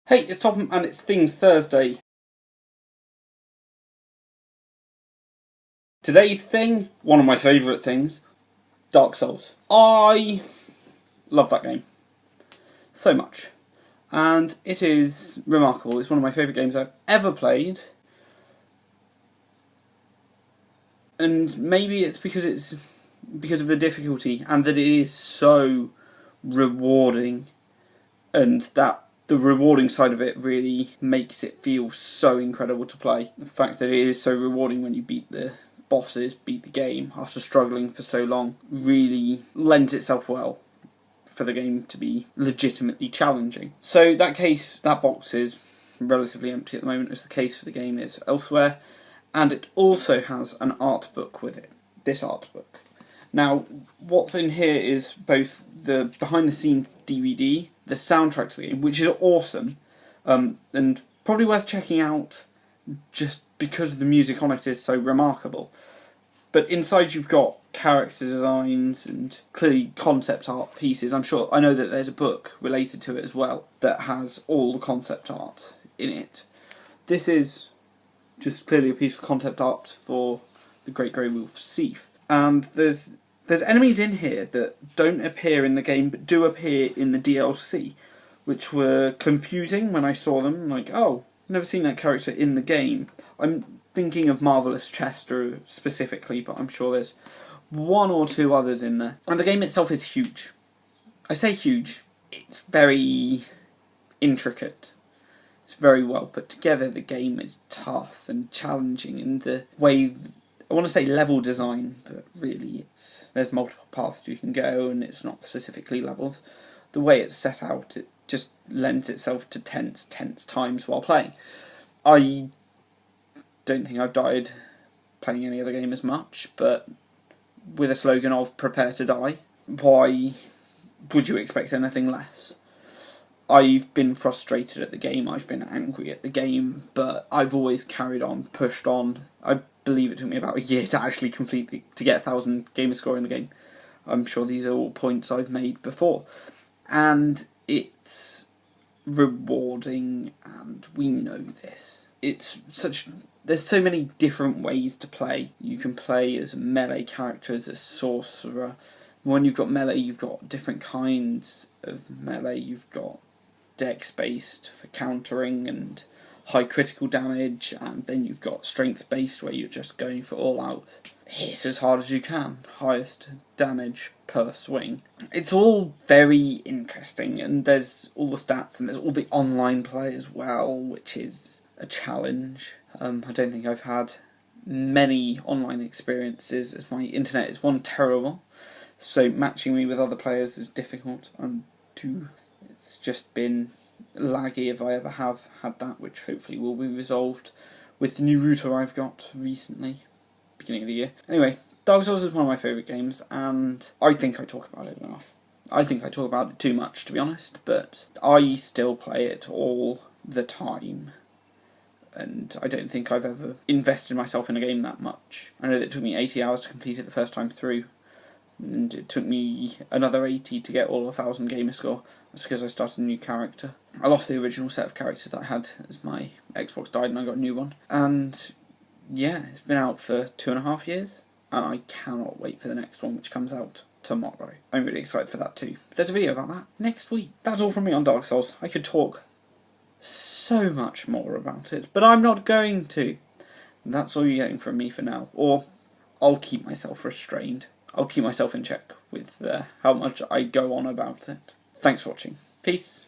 Hey, it's Topham and it's Things Thursday. Today's thing, one of my favourite things, Dark Souls. I love that game so much. And it is remarkable. It's one of my favourite games I've ever played. And maybe it's because of the difficulty and that it is so rewarding, and that the rewarding side of it really makes it feel so incredible to play. The fact that it is so rewarding when you beat the bosses, beat the game after struggling for so long, really lends itself well for the game to be legitimately challenging. So that box is relatively empty at the moment, as the case for the game is elsewhere, and it also has an art book with it. This art book. Now, what's in here is both the behind-the-scenes DVD, the soundtrack to the game, which is awesome, and probably worth checking out just because the music on it is so remarkable. But inside you've got character designs and clearly concept art pieces. I know that there's a book related to it as well that has all the concept art in it. This is just clearly a piece of concept art for the Great Grey Wolf Seath. And there's enemies in here that don't appear in the game but do appear in the DLC, which were confusing when I saw them. I'm like, oh, I've never seen that character in the game. I'm thinking of Marvelous Chester specifically, but I'm sure there's one or two others in there. And the game itself is huge. I say huge, it's very intricate. It's very well put together. The game is tough and challenging in the way, I want to say level design, but really there's multiple paths you can go and it's not specifically levels. The way it's set out, it just lends itself to tense times while playing. I don't think I've died playing any other game as much, but with a slogan of prepare to die, why would you expect anything less? I've been frustrated at the game, I've been angry at the game, but I've always carried on, pushed on. I believe it took me about a year to actually to get 1,000 gamer score in the game. I'm sure these are all points I've made before. And it's rewarding, and we know this. There's so many different ways to play. You can play as a melee character, as a sorcerer. When you've got melee, you've got different kinds of melee. You've got dex-based for countering and high critical damage, and then you've got strength-based where you're just going for all-out hit as hard as you can, highest damage per swing. It's all very interesting, and there's all the stats, and there's all the online play as well, which is a challenge. I don't think I've had many online experiences, as my internet is terrible, so matching me with other players is difficult. It's just been laggy if I ever have had that, which hopefully will be resolved with the new router I've got recently, beginning of the year. Anyway, Dark Souls is one of my favourite games, and I think I talk about it enough. I think I talk about it too much, to be honest, but I still play it all the time, and I don't think I've ever invested myself in a game that much. I know that it took me 80 hours to complete it the first time through, and it took me another 80 to get all 1,000 gamer score. That's because I started a new character. I lost the original set of characters that I had as my Xbox died and I got a new one. And yeah, it's been out for 2.5 years, and I cannot wait for the next one, which comes out tomorrow. I'm really excited for that too. There's a video about that next week. That's all from me on Dark Souls. I could talk so much more about it, but I'm not going to. And that's all you're getting from me for now. Or I'll keep myself restrained. I'll keep myself in check with how much I go on about it. Thanks for watching. Peace.